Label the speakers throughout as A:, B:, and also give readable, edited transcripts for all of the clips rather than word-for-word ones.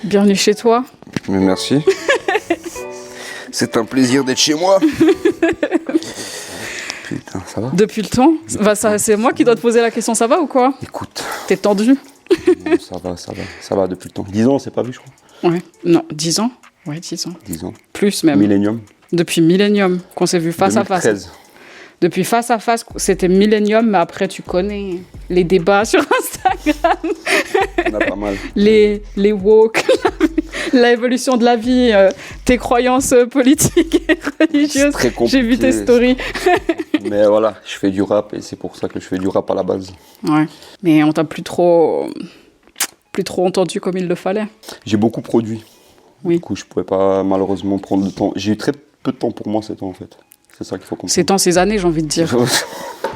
A: Bienvenue chez toi.
B: Mais merci. C'est un plaisir d'être chez moi. Putain, ça va?
A: Depuis le temps bah, c'est moi qui dois te poser la question, ça va ou quoi?
B: Écoute.
A: T'es tendu?
B: Non, ça va depuis le temps. 10 ans, c'est pas vu, je crois.
A: Ouais, non, 10 ans? Ouais, 10 ans.
B: 10 ans.
A: Plus même.
B: Millennium.
A: Depuis Millennium, qu'on s'est vu face
B: 2013.
A: à face. Depuis face à face, c'était Millennium, mais après, tu connais les débats sur Instagram.
B: On a pas mal.
A: Les woke, l'évolution de la vie, tes croyances politiques et religieuses.
B: C'est très compliqué.
A: J'ai vu tes stories.
B: Mais voilà, je fais du rap et c'est pour ça que je fais du rap à la base.
A: Ouais, mais on t'a plus trop entendu comme il le fallait.
B: J'ai beaucoup produit.
A: Oui.
B: Du coup, je pouvais pas malheureusement prendre le temps. J'ai eu très peu de temps pour moi ces temps en fait. C'est ça qu'il faut comprendre.
A: Ces temps, ces années, j'ai envie de dire.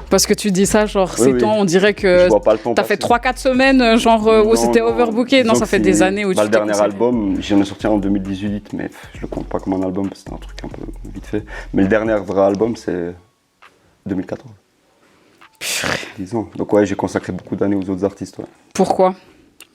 A: Parce que tu dis ça, genre,
B: Oui,
A: ces temps, on dirait que t'as fait 3-4 semaines, genre, où c'était overbooké. Non, ça fait des années où tu t'es
B: le dernier
A: concentré.
B: album, j'en ai sorti en 2018, mais je le compte pas comme un album, c'était un truc un peu vite fait. Mais le dernier vrai album, c'est 2014. 10 ans. Donc ouais, j'ai consacré beaucoup d'années aux autres artistes. Ouais. Pourquoi?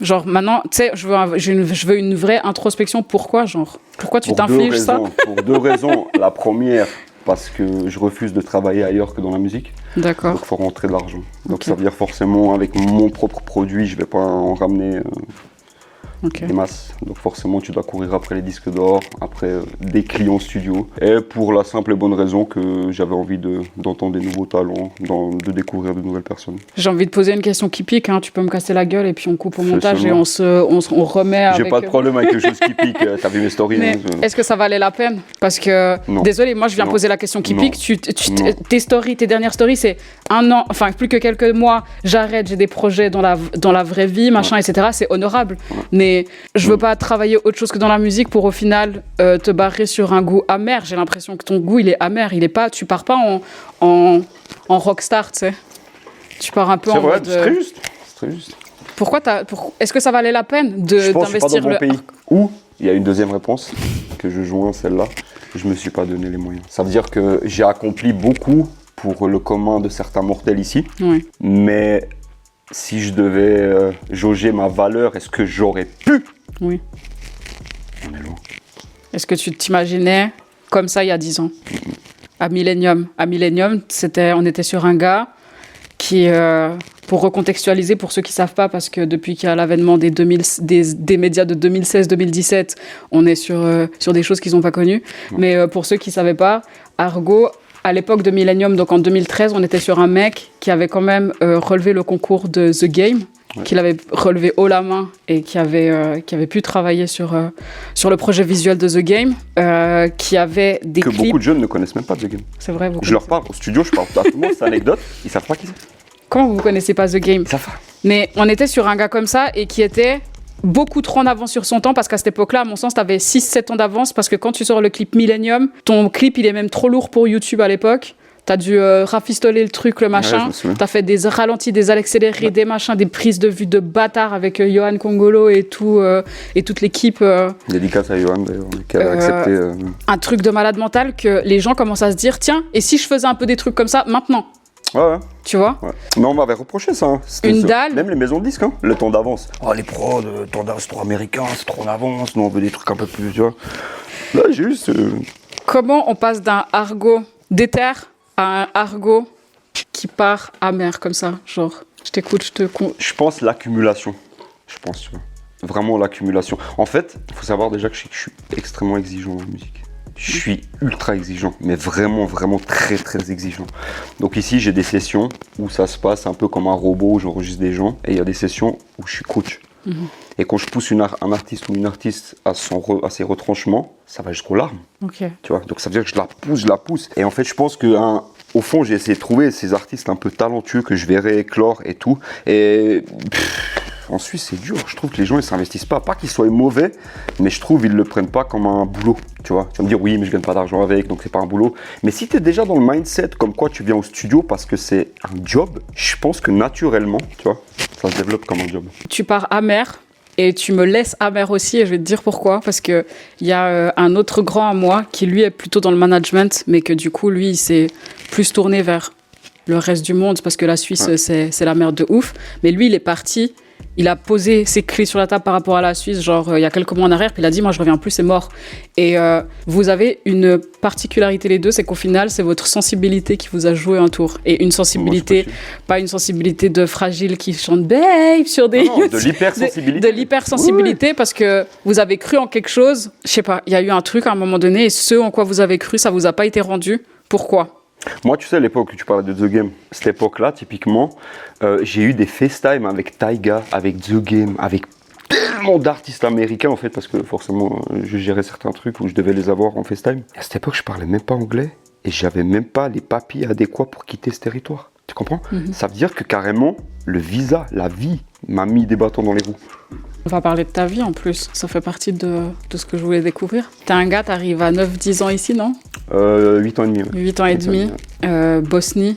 A: Genre, maintenant, tu sais, je veux une vraie introspection. Pourquoi, genre? Pourquoi tu t'infliges ça?
B: Pour deux raisons. La première, parce que je refuse de travailler ailleurs que dans la musique.
A: D'accord.
B: Donc il faut rentrer de l'argent. Donc
A: Okay.
B: ça veut dire forcément, avec mon propre produit, je vais pas en ramener des masses. Donc forcément, tu dois courir après les disques d'or, après des clients studio. Et pour la simple et bonne raison que j'avais envie d'entendre des nouveaux talents, de découvrir de nouvelles personnes.
A: J'ai envie de poser une question qui pique, hein. Tu peux me casser la gueule et puis on coupe au montage et on remet avec...
B: J'ai pas de problème avec les choses qui piquent, t'as vu mes stories.
A: Mais
B: hein,
A: est-ce que ça valait la peine? Parce que,
B: non.
A: Désolé, moi je viens poser la question qui pique. Tes dernières stories, c'est un an, enfin plus que quelques mois, j'arrête, j'ai des projets dans la vraie vie, machin, etc. C'est honorable. Mais je veux pas travailler autre chose que dans la musique pour au final te barrer sur un goût amer. J'ai l'impression que ton goût il est amer. Tu pars pas en rockstar, tu sais. Tu pars un peu en mode...
B: C'est très juste. C'est très juste.
A: Est-ce que ça valait la peine d'investir
B: je suis pas dans mon pays. Ou il y a une deuxième réponse que je joins, celle-là. Je me suis pas donné les moyens. Ça veut dire que j'ai accompli beaucoup pour le commun de certains mortels ici.
A: Oui.
B: Mais si je devais jauger ma valeur, est-ce que j'aurais pu?
A: Oui.
B: On est loin.
A: Est-ce que tu t'imaginais comme ça il y a 10 ans? À Millennium, on était sur un gars qui, pour recontextualiser pour ceux qui ne savent pas, parce que depuis qu'il y a l'avènement des médias de 2016-2017, on est sur des choses qu'ils n'ont pas connues. Mais pour ceux qui ne savaient pas, Argo, à l'époque de Millennium, donc en 2013, on était sur un mec qui avait quand même relevé le concours de The Game, qu'il avait relevé haut la main et qui avait pu travailler sur le projet visuel de The Game, qui avait des clips...
B: beaucoup de jeunes ne connaissent même pas The Game.
A: C'est vrai,
B: je leur parle au studio, je parle à tout le monde, c'est anecdote, ils savent pas qui c'est.
A: Comment vous ne connaissez pas The Game?
B: Ils savent pas.
A: Mais on était sur un gars comme ça et qui était beaucoup trop en avance sur son temps, parce qu'à cette époque-là, à mon sens, tu avais 6-7 ans d'avance, parce que quand tu sors le clip Millennium, ton clip, il est même trop lourd pour YouTube à l'époque. T'as dû rafistoler le truc, le machin. Ouais, t'as fait des ralentis, des accélérés, des machins, des prises de vue de bâtard avec Johan Congolo et tout, et toute l'équipe.
B: Dédicace à Johan, d'ailleurs, qui avait accepté.
A: Un truc de malade mental que les gens commencent à se dire, tiens, et si je faisais un peu des trucs comme ça maintenant?
B: Ouais.
A: Tu vois?
B: Ouais. Mais on m'avait reproché ça. Hein.
A: Une dalle.
B: Même les maisons de disques, hein. Le temps d'avance. Oh, les prods, temps d'avance, c'est trop américain, c'est trop en avance. Nous, on veut des trucs un peu plus, tu vois. Là, j'ai juste.
A: Comment on passe d'un argot d'éther à un argot qui part amer comme ça? Genre, je t'écoute,
B: Je pense l'accumulation. Tu vois. Vraiment l'accumulation. En fait, il faut savoir déjà que je suis extrêmement exigeant en musique. Je suis ultra exigeant, mais vraiment, vraiment très, très exigeant. Donc ici, j'ai des sessions où ça se passe un peu comme un robot, où j'enregistre des gens, et il y a des sessions où je suis coach. Et quand je pousse un artiste ou une artiste à ses retranchements, ça va jusqu'aux larmes.
A: Okay.
B: Tu vois. Donc ça veut dire que je la pousse. Et en fait, je pense qu'au fond, j'ai essayé de trouver ces artistes un peu talentueux que je verrais éclore et tout. Et en Suisse, c'est dur. Je trouve que les gens, ils s'investissent pas. Pas qu'ils soient mauvais, mais je trouve qu'ils le prennent pas comme un boulot. Tu vois. Tu vas me dire, oui, mais je gagne pas d'argent avec, donc c'est pas un boulot. Mais si tu es déjà dans le mindset comme quoi tu viens au studio parce que c'est un job, je pense que naturellement, tu vois, ça se développe comme un job.
A: Tu pars amer. Et tu me laisses amer aussi, et je vais te dire pourquoi. Parce qu'il y a un autre grand à moi qui, lui, est plutôt dans le management, mais que du coup, lui, il s'est plus tourné vers le reste du monde, parce que la Suisse, c'est la merde de ouf. Mais lui, il est parti il a posé ses clés sur la table par rapport à la Suisse, genre il y a quelques mois en arrière, puis il a dit moi je reviens plus, c'est mort. Et vous avez une particularité les deux, c'est qu'au final c'est votre sensibilité qui vous a joué un tour. Et une sensibilité, pas une sensibilité de fragile qui chante babe sur des...
B: Non, de l'hypersensibilité.
A: De l'hypersensibilité, parce que vous avez cru en quelque chose, je sais pas, il y a eu un truc à un moment donné, et ce en quoi vous avez cru, ça vous a pas été rendu. Pourquoi ?
B: Moi, tu sais, à l'époque où tu parlais de The Game, cette époque-là, typiquement, j'ai eu des FaceTime avec Taiga, avec The Game, avec tellement d'artistes américains, en fait, parce que forcément, je gérais certains trucs où je devais les avoir en FaceTime. À cette époque, je parlais même pas anglais et j'avais même pas les papiers adéquats pour quitter ce territoire. Tu comprends ? Ça veut dire que carrément, le visa, la vie, m'a mis des bâtons dans les roues.
A: On va parler de ta vie en plus, ça fait partie de ce que je voulais découvrir. T'es un gars, t'arrives à 9-10 ans ici, non ?
B: 8 ans et demi. Ouais.
A: 8 ans et demi. Bosnie,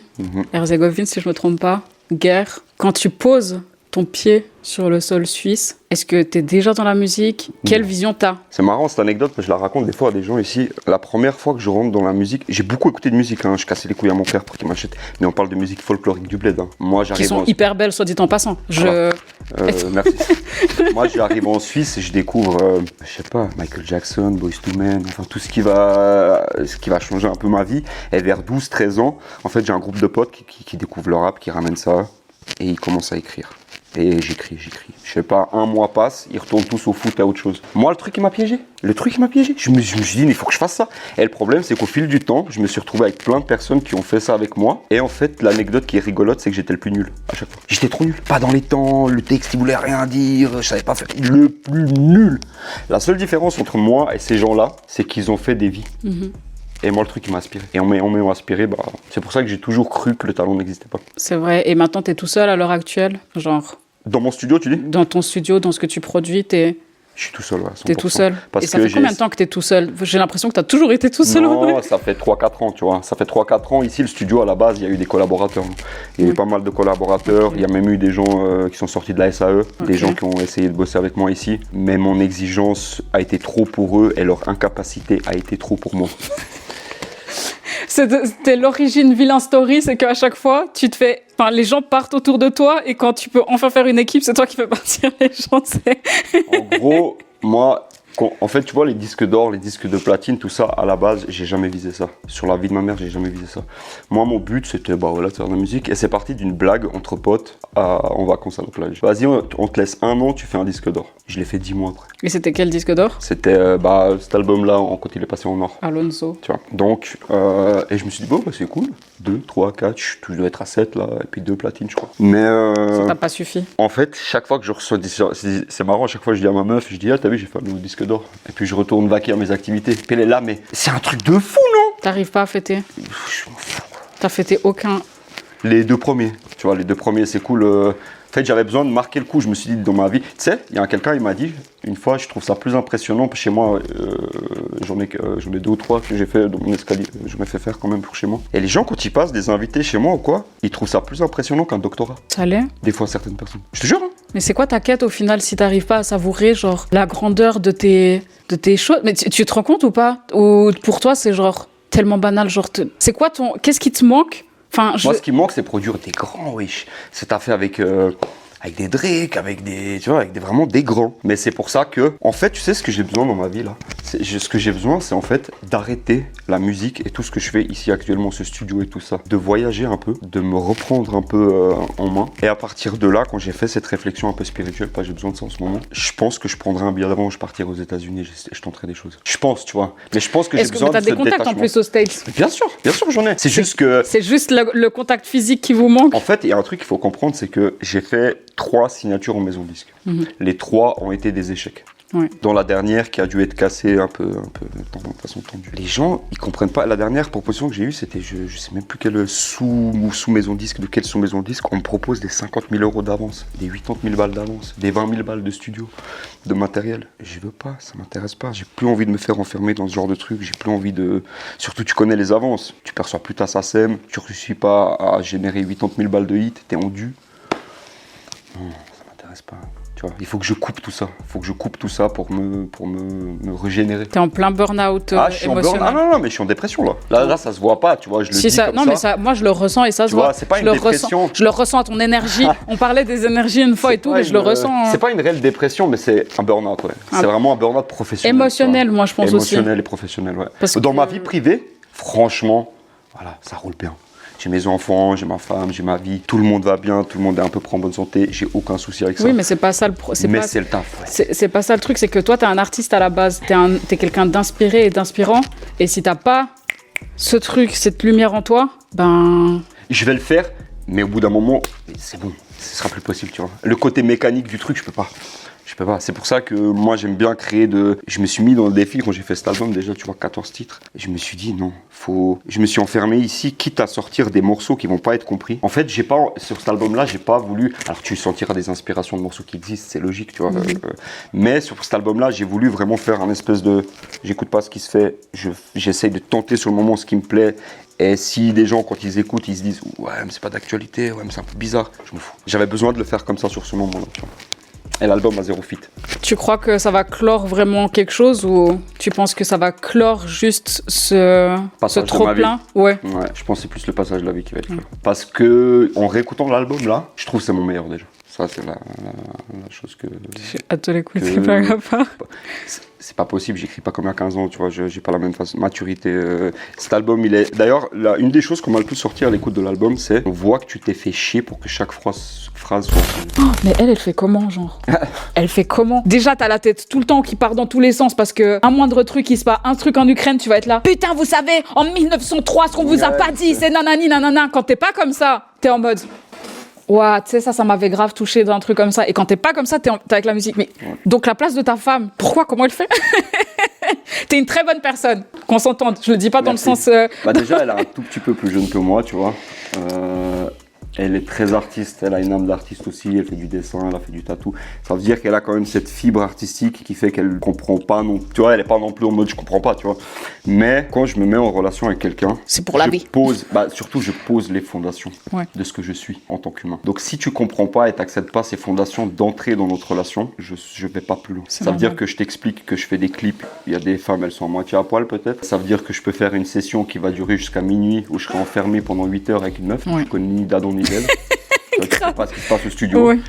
A: Herzégovine, si je me trompe pas. Guerre. Quand tu poses ton pied sur le sol suisse, est-ce que tu es déjà dans la musique ? Quelle vision t'as ?
B: C'est marrant cette anecdote, parce que je la raconte des fois à des gens ici. La première fois que je rentre dans la musique, j'ai beaucoup écouté de musique, hein. Je cassais les couilles à mon père pour qu'il m'achète, mais on parle de musique folklorique du bled. Hein. Moi, j'arrive
A: qui sont hyper belles, soit dit en passant.
B: Merci. Moi, j'arrive en Suisse et je découvre, je sais pas, Michael Jackson, Boyz II Men, enfin tout ce qui va changer un peu ma vie. Et vers 12-13 ans, en fait, j'ai un groupe de potes qui découvrent le rap, qui ramènent ça, et ils commencent à écrire. Et j'écris. Je sais pas, un mois passe, ils retournent tous au foot à autre chose. Moi, le truc qui m'a piégé. Je me suis dit, mais il faut que je fasse ça. Et le problème, c'est qu'au fil du temps, je me suis retrouvé avec plein de personnes qui ont fait ça avec moi. Et en fait, l'anecdote qui est rigolote, c'est que j'étais le plus nul à chaque fois. J'étais trop nul. Pas dans les temps, le texte, il voulait rien dire, je savais pas faire. Le plus nul. La seule différence entre moi et ces gens-là, c'est qu'ils ont fait des vies. Et moi, le truc, il m'a inspiré. Et on m'a inspiré, c'est pour ça que j'ai toujours cru que le talent n'existait pas.
A: C'est vrai. Et maintenant, t'es tout seul à l'heure actuelle ? Genre.
B: Dans mon studio, tu dis ?
A: Dans ton studio, dans ce que tu produis,
B: Je suis tout seul, ouais, 100%.
A: T'es tout seul.
B: Parce
A: et ça fait combien de temps que t'es tout seul ? J'ai l'impression que t'as toujours été tout seul.
B: Non, ça fait 3-4 ans, tu vois. Ça fait 3-4 ans. Ici, le studio, à la base, il y a eu des collaborateurs. Il y a eu pas mal de collaborateurs. Il y a même eu des gens qui sont sortis de la SAE, des gens qui ont essayé de bosser avec moi ici. Mais mon exigence a été trop pour eux et leur incapacité a été trop pour moi.
A: C'était l'origine Villain Story, c'est qu'à chaque fois, les gens partent autour de toi et quand tu peux enfin faire une équipe, c'est toi qui fais partir les gens.
B: En gros, moi, en fait, tu vois, les disques d'or, les disques de platine, tout ça, à la base, j'ai jamais visé ça. Sur la vie de ma mère, j'ai jamais visé ça. Moi, mon but, c'était, de faire de la musique. Et c'est parti d'une blague entre potes en vacances à la plage. Vas-y, on te laisse 1 an, tu fais un disque d'or. Je l'ai fait 10 mois après.
A: Et c'était quel disque d'or ?
B: C'était cet album-là, quand il est passé en or.
A: Alonso.
B: Tu vois. Donc, et je me suis dit, c'est cool. 2, 3, 4, je dois être à 7 là, et puis 2 platines, je crois. Mais.
A: Ça t'a pas suffi ?
B: En fait, chaque fois que je reçois c'est marrant, à chaque fois je dis à ma meuf, je dis, t'as vu, j'ai fait un nouveau disque d'or. Et puis je retourne vaquer à mes activités. Puis elle est là, mais c'est un truc de fou, non ?
A: T'arrives pas à fêter ?
B: Je m'en fous.
A: T'as fêté aucun ?
B: Les 2 premiers. Tu vois, les 2 premiers, c'est cool. En fait, j'avais besoin de marquer le coup. Je me suis dit, dans ma vie, tu sais, il y a quelqu'un, il m'a dit, une fois, je trouve ça plus impressionnant. Chez moi, j'en ai 2 ou 3 que j'ai fait dans mon escalier. J'en ai fait faire quand même pour chez moi. Et les gens, quand ils passent des invités chez moi ou quoi, ils trouvent ça plus impressionnant qu'un doctorat.
A: Ça l'est ?
B: Des fois, certaines personnes. Je te jure, hein.
A: Mais c'est quoi ta quête au final si t'arrives pas à savourer genre la grandeur de tes choses ? Mais tu te rends compte ou pas ? Ou pour toi, c'est genre tellement banal, genre c'est quoi qu'est-ce qui te manque ?
B: Moi, ce qui me manque, c'est produire des grands, wesh. C'est ta fait avec des Drake, avec vraiment des grands. Mais c'est pour ça que, en fait, tu sais ce que j'ai besoin dans ma vie, là ? Ce que j'ai besoin, c'est en fait d'arrêter la musique et tout ce que je fais ici actuellement, ce studio et tout ça. De voyager un peu, de me reprendre un peu en main. Et à partir de là, quand j'ai fait cette réflexion un peu spirituelle, j'ai besoin de ça en ce moment, je pense que je prendrai un billet d'avant, je partirai aux États-Unis et je tenterai des choses. Je pense, tu vois. Mais je pense que j'ai besoin de ce détachement. Est-ce que t'as des contacts
A: en plus aux States ?
B: Bien sûr, j'en ai. C'est juste
A: le contact physique qui vous manque ?
B: En fait, il y a un truc qu'il faut comprendre, c'est que j'ai fait 3 signatures en maison disque. Les 3 ont été des échecs.
A: Ouais.
B: Dans la dernière qui a dû être cassée un peu de façon tendue. Les gens, ils comprennent pas. La dernière proposition que j'ai eue, c'était, je sais même plus quelle sous-maison disque, de quelle sous-maison disque, on me propose des 50 000 euros d'avance, des 80 000 balles d'avance, des 20 000 balles de studio, de matériel. Je veux pas, ça m'intéresse pas. J'ai plus envie de me faire enfermer dans ce genre de truc. J'ai plus envie de... Surtout, tu connais les avances. Tu perçois plus ta SACEM, tu réussis pas à générer 80 000 balles de hit, t'es en dû. Non, ça m'intéresse pas. Tu vois, il faut que je coupe tout ça. Il faut que je coupe tout ça pour me régénérer.
A: T'es en plein burn-out
B: Ah, je suis en
A: émotionnel.
B: burn. Ah non, mais je suis en dépression là. Là, ça se voit pas, tu vois. Je le
A: Si
B: dis
A: ça,
B: comme
A: non,
B: ça.
A: mais ça, moi je le ressens et ça se
B: Tu
A: voit.
B: vois, c'est pas
A: je
B: une
A: le
B: dépression.
A: Ressens, je le ressens à ton énergie. On parlait des énergies une fois et tout, mais je le ressens.
B: C'est pas une réelle dépression, mais c'est un burn-out, ouais. C'est vraiment un burn-out professionnel.
A: Émotionnel, moi je pense aussi.
B: Émotionnel et professionnel, ouais.
A: Parce
B: Dans
A: que-
B: ma vie privée, franchement, voilà, ça roule bien. J'ai mes enfants, j'ai ma femme, j'ai ma vie. Tout le monde va bien, tout le monde est à peu près en bonne santé. J'ai aucun souci avec ça.
A: Oui, mais c'est pas ça le
B: Mais c'est le taf, ouais.
A: C'est pas ça le truc, c'est que toi, t'es un artiste à la base, t'es quelqu'un d'inspiré et d'inspirant, et si t'as pas ce truc, cette lumière en toi, ben...
B: Je vais le faire, mais au bout d'un moment, c'est bon, ce sera plus possible, tu vois. Le côté mécanique du truc, je peux pas. Je peux pas. C'est pour ça que moi, j'aime bien créer de... Je me suis mis dans le défi quand j'ai fait cet album, déjà, tu vois, 14 titres. Et je me suis dit, non, faut... Je me suis enfermé ici, quitte à sortir des morceaux qui vont pas être compris. En fait, j'ai pas... Sur cet album-là, j'ai pas voulu... Alors, tu sentiras des inspirations de morceaux qui existent, c'est logique, tu vois. Mais sur cet album-là, j'ai voulu vraiment faire un espèce de... J'écoute pas ce qui se fait, j'essaye de tenter sur le moment ce qui me plaît. Et si des gens, quand ils écoutent, ils se disent « Ouais, mais c'est pas d'actualité, ouais, mais c'est un peu bizarre », je m'en fous. J'avais besoin de le faire comme ça sur ce moment-là, tu vois. Et l'album a 0 feat.
A: Tu crois que ça va clore vraiment quelque chose, ou tu penses que ça va clore juste ce
B: Passage de
A: trop-plein? Ouais.
B: Ouais, je pense que c'est plus le passage de la vie qui va être là. Parce que, en réécoutant l'album là, je trouve que c'est mon meilleur déjà. Ça, c'est la chose que...
A: J'ai hâte de l'écouter,
B: que-
A: par rapport.
B: C'est pas possible, j'écris pas comme il y a 15 ans, tu vois, j'ai pas la même maturité. Cet album, il est... D'ailleurs, une des choses qu'on m'a le plus sorti à l'écoute de l'album, c'est on voit que tu t'es fait chier pour que chaque phrase soit...
A: Oh, mais elle fait comment, genre? Elle fait comment? Déjà, t'as la tête tout le temps qui part dans tous les sens parce que un moindre truc, il se passe un truc en Ukraine, tu vas être là. Putain, vous savez, en 1903, ce qu'on vous a
B: Ouais,
A: pas dit, c'est nanani, nanana. Quand t'es pas comme ça, t'es en mode. Ouah, tu sais, ça m'avait grave touché d'un truc comme ça. Et quand t'es pas comme ça, t'es avec la musique. Mais donc, la place de ta femme, pourquoi? Comment elle fait? T'es une très bonne personne, qu'on s'entende. Je le dis pas dans le
B: Merci.
A: sens.
B: Bah déjà, elle est un tout petit peu plus jeune que moi, tu vois. Elle est très artiste, elle a une âme d'artiste aussi, elle fait du dessin, elle a fait du tatou. Ça veut dire qu'elle a quand même cette fibre artistique qui fait qu'elle comprend pas non, tu vois, elle est pas non plus en mode je comprends pas, tu vois. Mais quand je me mets en relation avec quelqu'un,
A: C'est pour la vie.
B: Surtout je pose les fondations de ce que je suis en tant qu'humain. Donc si tu comprends pas et t'acceptes pas ces fondations d'entrer dans notre relation, je vais pas plus loin.
A: C'est
B: Ça veut dire
A: normal.
B: que je t'explique que je fais des clips, il y a des femmes, elles sont à moitié à poil peut-être. Ça veut dire que je peux faire une session qui va durer jusqu'à minuit où je serai enfermé pendant 8 heures avec une meuf.
A: Ouais.
B: Je connais ni d'Adam ni d'Ève. Je sais pas ce qui se passe au studio.
A: Ouais.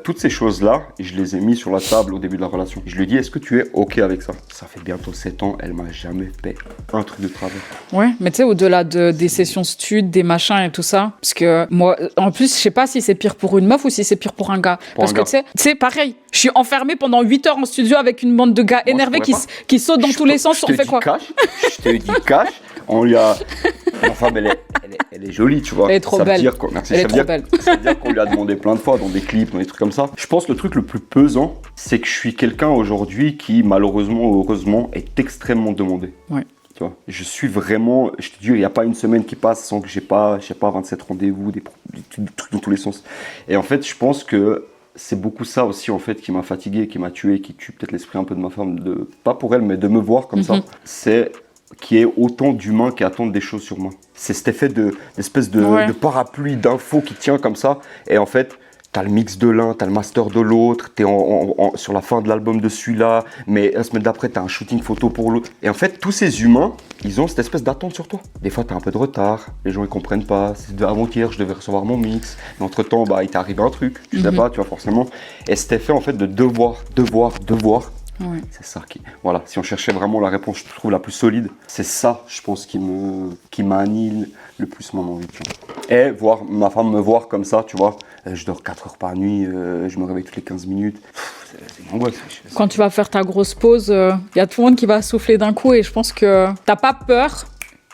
B: Toutes ces choses-là, je les ai mis sur la table au début de la relation. Je lui ai dit, est-ce que tu es OK avec ça? Ça fait bientôt 7 ans, elle m'a jamais fait un truc de travers.
A: Ouais, mais tu sais, au-delà des sessions stud, des machins et tout ça, parce que moi, en plus, je sais pas si c'est pire pour une meuf ou si c'est pire pour un gars. Parce que tu sais, pareil, je suis enfermée pendant 8 heures en studio avec une bande de gars
B: Moi,
A: énervés
B: je pourrais
A: qui sautent dans tous les sens.
B: Je
A: On
B: te
A: fait
B: dis
A: quoi?
B: Je te dis cash. On lui a... Ma femme, elle est jolie, tu vois.
A: Elle est trop
B: Ça veut
A: belle.
B: dire merci,
A: Elle est
B: ça veut
A: trop
B: dire-
A: belle.
B: Ça veut dire qu'on lui a demandé plein de fois dans des clips, dans des trucs comme ça. Je pense que le truc le plus pesant, c'est que je suis quelqu'un aujourd'hui qui, malheureusement ou heureusement, est extrêmement demandé.
A: Ouais.
B: Tu vois, je suis vraiment, je te dis, il n'y a pas une semaine qui passe sans que j'ai pas 27 rendez-vous, des trucs dans tous les sens. Et en fait, je pense que c'est beaucoup ça aussi, en fait, qui m'a fatigué, qui m'a tué, qui tue peut-être l'esprit un peu de ma femme, pas pour elle, mais de me voir comme ça. C'est qu'il y ait autant d'humains qui attendent des choses sur moi. C'est cet effet d'espèce de parapluie d'infos qui tient comme ça. Et en fait, t'as le mix de l'un, t'as le master de l'autre, t'es sur la fin de l'album de celui-là, mais la semaine d'après, t'as un shooting photo pour l'autre. Et en fait, tous ces humains, ils ont cette espèce d'attente sur toi. Des fois, t'as un peu de retard, les gens ils comprennent pas. C'est avant-hier, je devais recevoir mon mix. Mais entre-temps, bah, il t'est arrivé un truc, tu sais pas, tu vois, forcément. Et cet effet, en fait, de devoir.
A: Ouais.
B: C'est ça qui... Voilà, si on cherchait vraiment la réponse, je trouve la plus solide, c'est ça, je pense, qui m'annihile le plus mon envie, tu vois. Et voir ma femme me voir comme ça, tu vois, je dors 4 heures par nuit, je me réveille toutes les 15 minutes, c'est une angoisse.
A: Quand tu vas faire ta grosse pause, il y a tout le monde qui va souffler d'un coup et je pense que t'as pas peur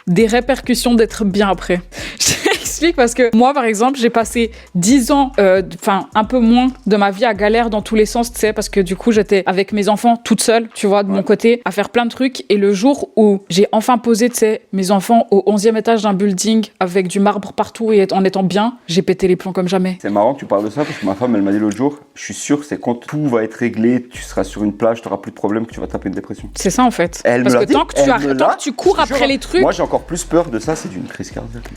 A: des répercussions d'être bien après. Je t'explique parce que moi, par exemple, j'ai passé 10 ans, un peu moins de ma vie à galère dans tous les sens, tu sais, parce que du coup, j'étais avec mes enfants toute seule, tu vois, de mon côté, à faire plein de trucs. Et le jour où j'ai enfin posé, tu sais, mes enfants au 11e étage d'un building avec du marbre partout et en étant bien, j'ai pété les plombs comme jamais.
B: C'est marrant que tu parles de ça parce que ma femme, elle m'a dit l'autre jour, je suis sûr que c'est quand tout va être réglé, tu seras sur une plage, tu n'auras plus de problème, que tu vas taper une dépression.
A: C'est ça, en fait.
B: Elle
A: parce
B: me
A: que
B: l'a dit,
A: tant que tu cours après les trucs...
B: Moi, j'ai encore plus peur de ça, c'est d'une crise cardiaque.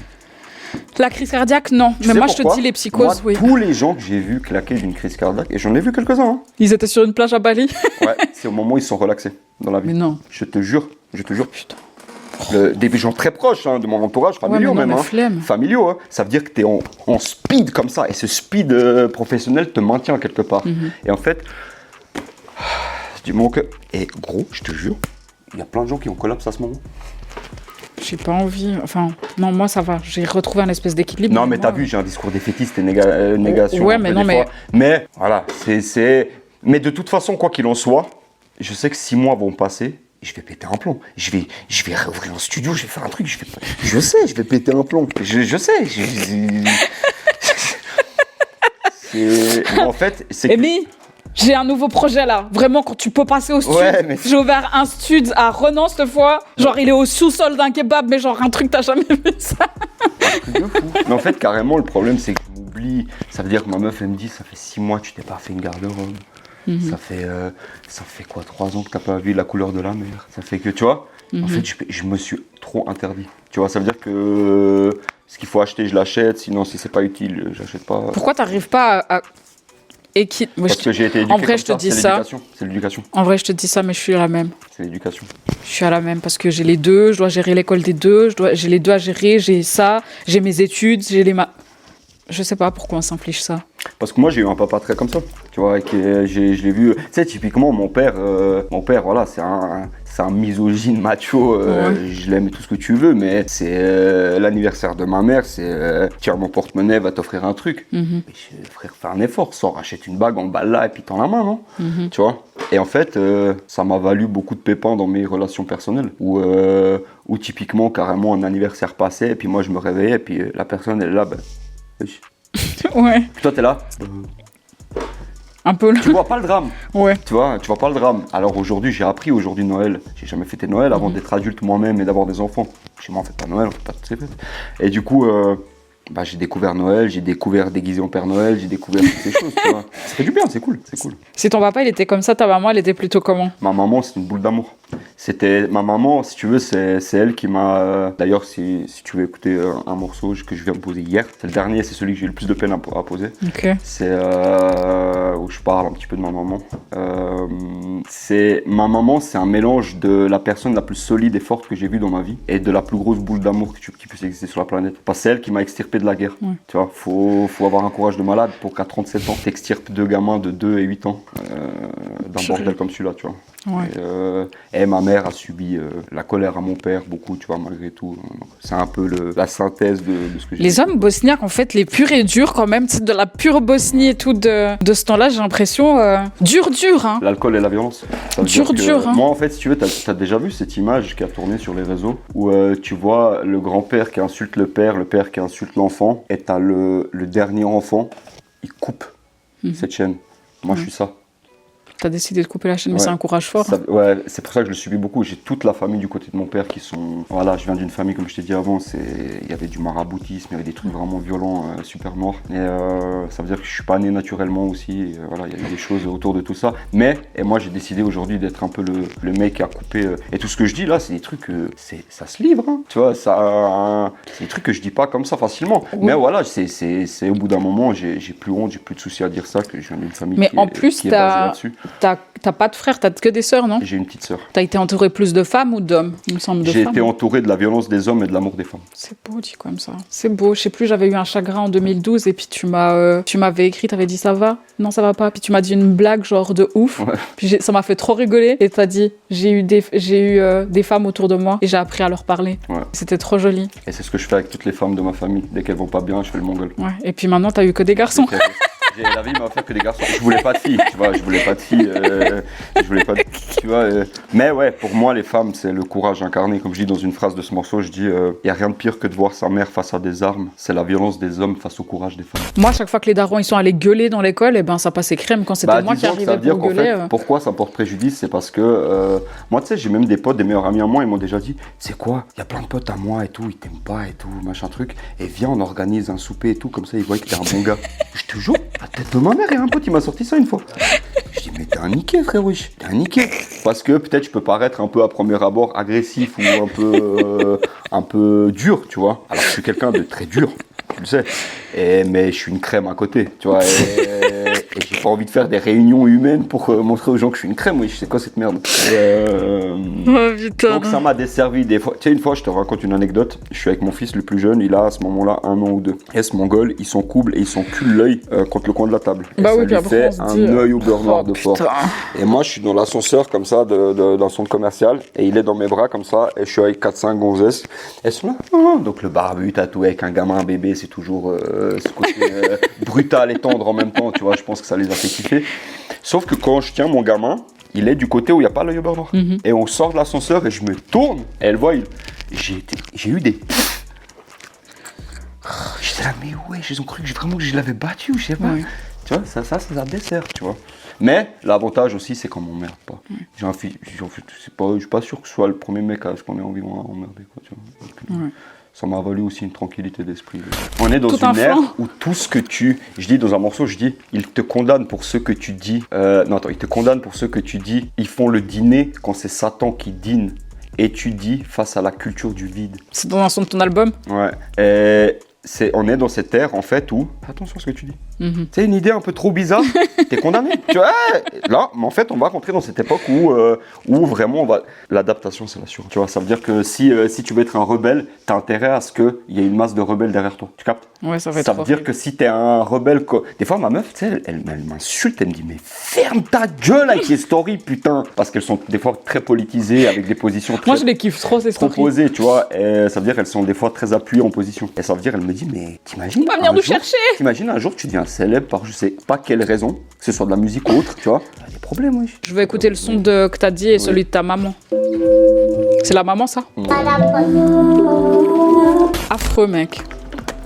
A: La crise cardiaque, non.
B: Tu
A: Mais
B: sais
A: moi, je te
B: pourquoi
A: dis les psychoses,
B: Moi,
A: oui.
B: tous les gens que j'ai vus claquer d'une crise cardiaque, et j'en ai vu quelques-uns, hein.
A: Ils étaient sur une plage à Bali.
B: Ouais, c'est au moment où ils sont relaxés dans la vie.
A: Mais non.
B: Je te jure.
A: Putain.
B: Des gens très proches hein, de mon entourage, familiaux
A: mais non,
B: même.
A: mais
B: Hein.
A: flemme.
B: Familiaux, hein. Ça veut dire que tu es en speed comme ça, et ce speed professionnel te maintient quelque part. Et en fait, du moment que. Et gros, je te jure, il y a plein de gens qui ont collapse à ce moment.
A: J'ai pas envie. Enfin, non, moi, ça va. J'ai retrouvé un espèce d'équilibre.
B: Non, mais
A: moi,
B: t'as vu, j'ai un discours défaitiste et négation.
A: Ouais,
B: un peu
A: mais
B: des
A: non, mais-
B: fois. Mais voilà, c'est. Mais de toute façon, quoi qu'il en soit, je sais que 6 mois vont passer. Je vais péter un plomb. Je vais réouvrir un studio, je vais faire un truc. Je sais, je vais péter un plomb. Je sais. En fait, c'est que.
A: Amy, j'ai un nouveau projet là. Vraiment, quand tu peux passer au studio.
B: Ouais, mais-
A: J'ai ouvert un studio à Renan cette fois. Genre, il est au sous-sol d'un kebab, mais genre un truc, t'as jamais vu ça.
B: Truc de fou. Mais en fait, carrément, le problème, c'est que je m'oublie. Ça veut dire que ma meuf, elle me dit, ça fait 6 mois que tu t'es pas fait une garde-robe. Ça fait quoi, 3 ans que t'as pas vu la couleur de la mer. Ça fait que, tu vois, en fait, je me suis trop interdit. Tu vois, ça veut dire que ce qu'il faut acheter, je l'achète. Sinon, si c'est pas utile, j'achète pas.
A: Pourquoi t'arrives pas à moi,
B: Parce que j'ai été éduqué
A: En vrai,
B: comme
A: je te
B: ça.
A: dis
B: C'est
A: ça.
B: l'éducation. C'est l'éducation.
A: En vrai, je te dis ça, mais je suis la même.
B: C'est l'éducation.
A: Je suis à la même parce que j'ai les deux, je dois gérer l'école des deux, j'ai les deux à gérer, j'ai ça, j'ai mes études, j'ai les Je sais pas pourquoi on s'inflige ça.
B: Parce que moi, j'ai eu un papa très comme ça. Tu vois, je l'ai vu. Tu sais, typiquement, mon père, voilà, c'est un misogyne macho. Je l'aime et tout ce que tu veux, mais c'est l'anniversaire de ma mère. C'est tiens, mon porte-monnaie va t'offrir un truc. Mais frère, fais un effort. Sors, achète une bague, emballe-la et puis tends la main, non? Tu vois? Et en fait, ça m'a valu beaucoup de pépins dans mes relations personnelles. Où typiquement, carrément, un anniversaire passait, et puis moi, je me réveillais, et puis la personne, elle est là, ben.
A: Ouais.
B: Puis toi, t'es là.
A: Un peu là.
B: Tu vois pas le drame.
A: Ouais.
B: Tu vois pas le drame. Alors aujourd'hui, j'ai appris Noël. J'ai jamais fêté Noël avant d'être adulte moi-même et d'avoir des enfants. Chez moi, on fait pas Noël, on fait pas toutes ces fêtes. Et du coup, j'ai découvert Noël, j'ai découvert déguisé en Père Noël, j'ai découvert toutes ces choses, tu vois. Ça fait du bien, c'est cool.
A: Si ton papa, il était comme ça, ta maman, elle était plutôt comment?
B: Ma maman, c'est une boule d'amour. Ma maman, si tu veux, c'est elle qui m'a... D'ailleurs, si tu veux écouter un morceau que je viens de poser hier, c'est le dernier, c'est celui que j'ai eu le plus de peine à poser.
A: Ok.
B: C'est où je parle un petit peu de ma maman. Ma maman, c'est un mélange de la personne la plus solide et forte que j'ai vue dans ma vie et de la plus grosse boule d'amour qui puisse exister sur la planète. Parce que c'est elle qui m'a extirpé de la guerre. Ouais. Tu vois, faut avoir un courage de malade pour qu'à 37 ans, t'extirpes 2 gamins de 2 et 8 ans d'un bordel comme celui-là, tu vois. Ouais. Et ma mère a subi la colère à mon père beaucoup, tu vois, malgré tout. C'est un peu la synthèse de ce que j'ai
A: Les hommes bosniaques, en fait, les purs et durs quand même, de la pure Bosnie et tout de ce temps-là, j'ai l'impression dur, hein.
B: L'alcool et la violence.
A: Dur, hein.
B: Moi, en fait, si tu veux, t'as déjà vu cette image qui a tourné sur les réseaux où tu vois le grand-père qui insulte le père qui insulte l'enfant, et t'as le dernier enfant, il coupe cette chaîne. Moi, je suis ça.
A: T'as décidé de couper la chaîne, mais c'est un courage fort.
B: Ouais, c'est pour ça que je le subis beaucoup. J'ai toute la famille du côté de mon père qui sont... Voilà, je viens d'une famille, comme je t'ai dit avant, il y avait du maraboutisme, il y avait des trucs vraiment violents, super morts. Et ça veut dire que je suis pas né naturellement aussi. Et, voilà, il y a eu des choses autour de tout ça. Et moi, j'ai décidé aujourd'hui d'être un peu le mec à couper. Et tout ce que je dis là, c'est des trucs... ça se livre, hein. Tu vois, c'est des trucs que je dis pas comme ça facilement. Oui. Mais voilà, c'est au bout d'un moment, j'ai plus honte, j'ai plus de soucis à dire ça, que je viens d'une famille qui est basée là-dessus.
A: T'as pas de frères, t'as que des sœurs, non?
B: J'ai une petite sœur.
A: T'as été entouré plus de femmes ou d'hommes? Il me semble de
B: J'ai
A: femmes.
B: été entouré de la violence des hommes et de l'amour des femmes.
A: C'est beau dit comme ça. C'est beau. Je sais plus, j'avais eu un chagrin en 2012 et puis tu m'avais écrit, t'avais dit ça va? Non, ça va pas. Puis tu m'as dit une blague genre de ouf. Ouais. Puis ça m'a fait trop rigoler et t'as dit j'ai eu des femmes autour de moi et j'ai appris à leur parler. Ouais. C'était trop joli.
B: Et c'est ce que je fais avec toutes les femmes de ma famille. Dès qu'elles vont pas bien, je fais le mongol.
A: Ouais. Et puis maintenant, t'as eu que des garçons.
B: La vie m'a offert que des garçons. Je voulais pas de filles, tu vois. Je voulais pas de, tu vois. Mais ouais, pour moi, les femmes, c'est le courage incarné. Comme je dis dans une phrase de ce morceau, je dis, y a rien de pire que de voir sa mère face à des armes. C'est la violence des hommes face au courage des femmes.
A: Moi, chaque fois que les darons ils sont allés gueuler dans l'école, et ben ça passait crème. Quand c'était moi qui arrivais pour gueuler.
B: Pourquoi ça porte préjudice, c'est parce que moi, tu sais, j'ai même des potes, des meilleurs amis à moi, ils m'ont déjà dit, c'est quoi, il y a plein de potes à moi et tout, ils t'aiment pas et tout, machin truc. Et viens, on organise un souper et tout, comme ça, ils voient que t'es un bon gars. Je te jure. La tête de ma mère, et un pote, il m'a sorti ça une fois. Je dis, mais t'es un niqué, frère, wesh. T'es un niqué. Parce que peut-être je peux paraître un peu à premier abord agressif ou un peu dur, tu vois. Alors je suis quelqu'un de très dur, tu le sais. Mais je suis une crème à côté, tu vois. Et j'ai pas envie de faire des réunions humaines pour montrer aux gens que je suis une crème, oui, c'est quoi cette merde.
A: Oh putain.
B: Donc ça m'a desservi des fois. Tu sais, une fois, je te raconte une anecdote. Je suis avec mon fils le plus jeune, il a à ce moment-là 1 an ou 2. Et ce mongol, il s'encouble et il s'encule l'œil contre le coin de la table. Et
A: bah
B: ça
A: oui,
B: lui fait un œil au beurre noir de
A: putain.
B: fort. Et moi, je suis dans l'ascenseur comme ça, dans le centre commercial, et il est dans mes bras comme ça, et je suis avec 4-5 gonzesses. Elles sont là. Donc le barbu tatoué avec un gamin, un bébé, c'est toujours ce côté brutal et tendre en même temps, tu vois, je pense que ça les a fait kiffer. Sauf que quand je tiens mon gamin, il est du côté où il n'y a pas l'œil au beurre noir. Et on sort de l'ascenseur et je me tourne, et elle voit, j'ai eu des... J'étais là, mais ouais, ils ont cru que vraiment que je l'avais battu, je sais pas. Ouais. Tu vois, ça dessert, tu vois. Mais l'avantage aussi, c'est qu'on m'emmerde pas. J'ai un fils, je suis pas sûr que ce soit le premier mec à ce qu'on ait envie d'emmerder, quoi, tu vois. Donc, ça m'a valu aussi une tranquillité d'esprit. On est dans une ère où tout ce que je dis dans un morceau, je dis, ils te condamnent pour ce que tu dis. Ils te condamnent pour ce que tu dis. Ils font le dîner quand c'est Satan qui dîne. Et tu dis face à la culture du vide.
A: C'est dans un son de ton album ?
B: Ouais. On est dans cette ère en fait où fais attention à ce que tu dis. C'est une idée un peu trop bizarre, t'es condamné. Tu vois, là, mais en fait, on va rentrer dans cette époque où vraiment l'adaptation, c'est la sûre. Tu vois, ça veut dire que si tu veux être un rebelle, t'as intérêt à ce qu'il y ait une masse de rebelles derrière toi. Tu captes ?
A: Ouais, ça
B: veut dire que si t'es un rebelle, des fois ma meuf, tu sais, elle m'insulte, elle me dit mais ferme ta gueule avec les stories, putain, parce qu'elles sont des fois très politisées avec des positions très.
A: Moi, je les kiffe trop ces stories.
B: Proposées, tu vois. Et ça veut dire qu'elles sont des fois très appuyées en position. Et ça veut dire, elle me dit mais t'imagines
A: pas venir nous chercher.
B: T'imagines un jour tu deviens célèbre par je sais pas quelle raison, que ce soit de la musique ou autre, tu vois. Il y a des problèmes, oui.
A: Je vais écouter le son que t'as dit et celui de ta maman. C'est la maman, ça ? Affreux, mec.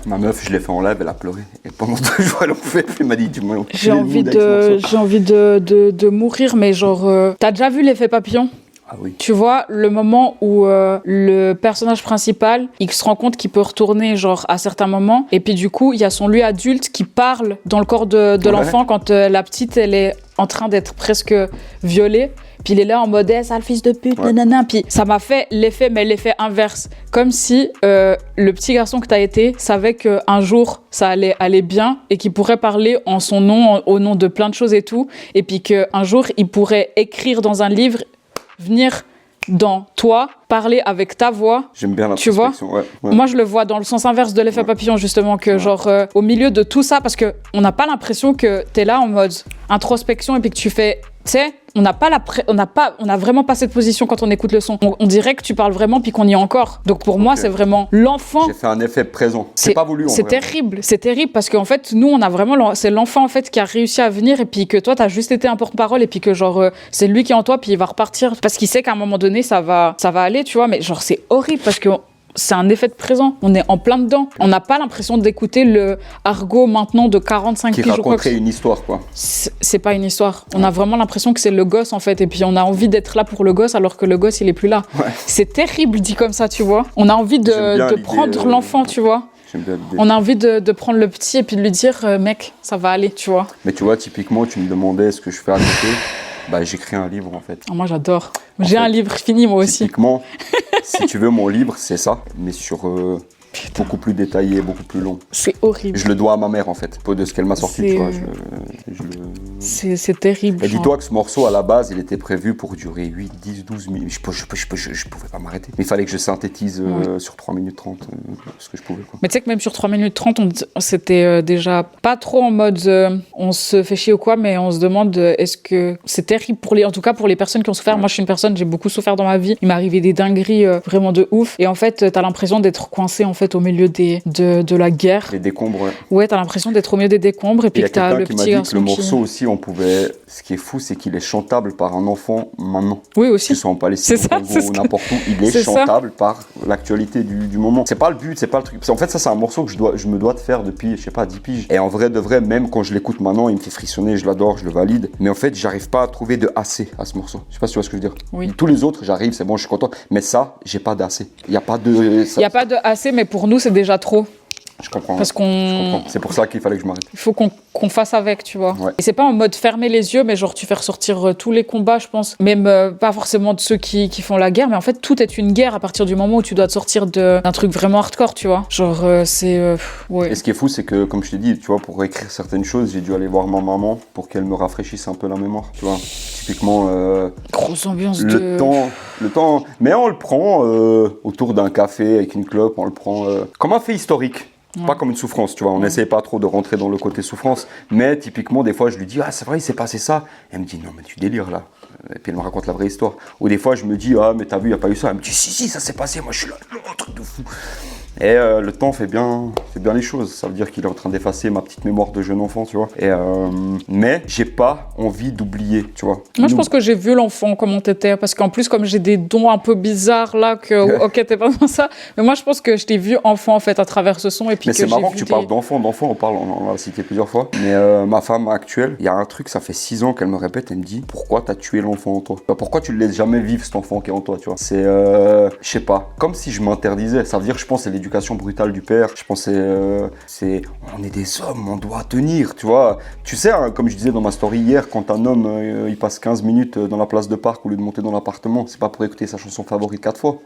B: Ma meuf, je l'ai fait en live, elle a pleuré. Et pendant 2 jours, elle en fait, elle m'a dit, dis-moi.
A: J'ai envie de mourir, mais genre, t'as déjà vu l'effet papillon ?
B: Ah oui.
A: Tu vois, le moment où le personnage principal, il se rend compte qu'il peut retourner genre à certains moments, et puis du coup, il y a son lui adulte qui parle dans le corps de l'enfant quand la petite, elle est en train d'être presque violée. Puis il est là en mode « sale fils de pute, nanana ». Puis ça m'a fait l'effet inverse. Comme si le petit garçon que t'as été savait qu'un jour, ça allait aller bien et qu'il pourrait parler en son nom, au nom de plein de choses et tout. Et puis qu'un jour, il pourrait écrire dans un livre, venir dans toi, parler avec ta voix.
B: J'aime bien
A: tu vois.
B: Ouais.
A: Moi, je le vois dans le sens inverse de l'effet papillon, justement, que genre, au milieu de tout ça, parce qu'on n'a pas l'impression que t'es là en mode introspection et puis que tu fais... Tu sais, on n'a vraiment pas cette position quand on écoute le son. On dirait que tu parles vraiment puis qu'on y est encore. Donc pour moi, c'est vraiment l'enfant.
B: J'ai fait un effet présent. C'est pas voulu.
A: C'est terrible. C'est terrible parce qu'en fait, nous, on a vraiment, c'est l'enfant en fait qui a réussi à venir et puis que toi, t'as juste été un porte-parole et puis que genre, c'est lui qui est en toi puis il va repartir parce qu'il sait qu'à un moment donné, ça va aller, tu vois. Mais genre, c'est horrible parce que c'est un effet de présent. On est en plein dedans. On n'a pas l'impression d'écouter le argot maintenant de 45 piges. Qui
B: raconterait une histoire, quoi.
A: C'est pas une histoire. On a vraiment l'impression que c'est le gosse, en fait. Et puis, on a envie d'être là pour le gosse alors que le gosse, il est plus là. Ouais. C'est terrible dit comme ça, tu vois. On a envie de prendre l'enfant, tu vois. On a envie de prendre le petit et puis de lui dire, mec, ça va aller, tu vois.
B: Mais tu vois, typiquement, tu me demandais ce que je fais à côté. Bah, j'écris un livre, en fait.
A: Oh, moi, j'adore. J'ai un livre fini, moi aussi.
B: Typiquement, si tu veux, mon livre, c'est ça, mais sur beaucoup plus détaillé, beaucoup plus long.
A: C'est horrible.
B: Je le dois à ma mère, en fait, de ce qu'elle m'a sorti, tu vois.
A: C'est terrible.
B: Et dis-toi que ce morceau, à la base, il était prévu pour durer 8, 10, 12 minutes. Je pouvais pas m'arrêter. Mais il fallait que je synthétise sur 3 minutes 30 ce que je pouvais, quoi.
A: Mais tu sais que même sur 3 minutes 30, c'était déjà pas trop en mode on se fait chier ou quoi, mais on se demande est-ce que c'est terrible en tout cas pour les personnes qui ont souffert. Moi, je suis une personne, j'ai beaucoup souffert dans ma vie. Il m'est arrivé des dingueries vraiment de ouf. Et en fait, t'as l'impression d'être coincé en fait au milieu de la guerre.
B: Les décombres,
A: ouais, t'as l'impression d'être au milieu des décombres et puis que t'as le petit garçon.
B: Le morceau aussi, on pouvait. Ce qui est fou, c'est qu'il est chantable par un enfant maintenant.
A: Oui, aussi.
B: Que ce soit en Palestine, au Congo ou n'importe où, il est chantable par l'actualité du moment. C'est pas le but, c'est pas le truc. En fait, ça, c'est un morceau que je me dois de faire depuis, je sais pas, 10 piges. Et en vrai de vrai, même quand je l'écoute maintenant, il me fait frissonner, je l'adore, je le valide. Mais en fait, j'arrive pas à trouver de assez à ce morceau. Je sais pas si tu vois ce que je veux dire.
A: Oui.
B: Tous les autres, j'arrive, c'est bon, je suis content. Mais ça, j'ai pas d'assez. Il y a pas de.
A: Il y a pas de assez, mais pour nous, c'est déjà trop.
B: Je comprends.
A: Parce
B: Je comprends.
A: qu'on...
B: C'est pour ça qu'il fallait que je m'arrête.
A: Il faut qu'on fasse avec, tu vois.
B: Ouais.
A: Et c'est pas en mode fermer les yeux, mais genre tu fais ressortir tous les combats, je pense. Même pas forcément de ceux qui font la guerre, mais en fait, tout est une guerre à partir du moment où tu dois te sortir d'un truc vraiment hardcore, tu vois. Genre, c'est... ouais.
B: Et ce qui est fou, c'est que, comme je t'ai dit, tu vois, pour écrire certaines choses, j'ai dû aller voir ma maman pour qu'elle me rafraîchisse un peu la mémoire, tu vois. Typiquement,
A: Grosse ambiance
B: le temps, mais on le prend autour d'un café avec une clope, on le prend comme un fait historique.
A: Ouais.
B: Pas comme une souffrance, tu vois. On n'essaie pas trop de rentrer dans le côté souffrance, mais typiquement, des fois, je lui dis, ah, c'est vrai, il s'est passé ça. Et elle me dit, non, mais tu délires là. Et puis elle me raconte la vraie histoire. Ou des fois, je me dis, ah, mais t'as vu, il n'y a pas eu ça. Elle me dit, si, ça s'est passé, moi je suis là, un truc de fou. Et le temps fait bien les choses. Ça veut dire qu'il est en train d'effacer ma petite mémoire de jeune enfant, tu vois. Et, mais j'ai pas envie d'oublier, tu vois.
A: Moi, je pense que j'ai vu l'enfant, comment t'étais. Parce qu'en plus, comme j'ai des dons un peu bizarres là, ok, t'es pas dans ça. Mais moi, je pense que je t'ai vu enfant, en fait, à travers ce son. Et puis
B: mais c'est marrant que
A: vu
B: tu parles d'enfant, on l'a cité plusieurs fois. Mais ma femme actuelle, il y a un truc, ça fait 6 ans qu'elle me répète, elle me dit, pourquoi t'as tué l'enfant en toi? Pourquoi tu ne laisses jamais vivre cet enfant qui est en toi, tu vois? C'est, je sais pas, comme si je m'interdisais. Ça veut dire, je pense, c'est l'éducation brutale du père. Je pense c'est, on est des hommes, on doit tenir, tu vois. Tu sais, hein, comme je disais dans ma story hier, quand un homme, il passe 15 minutes dans la place de parc au lieu de monter dans l'appartement, c'est pas pour écouter sa chanson favorite 4 fois.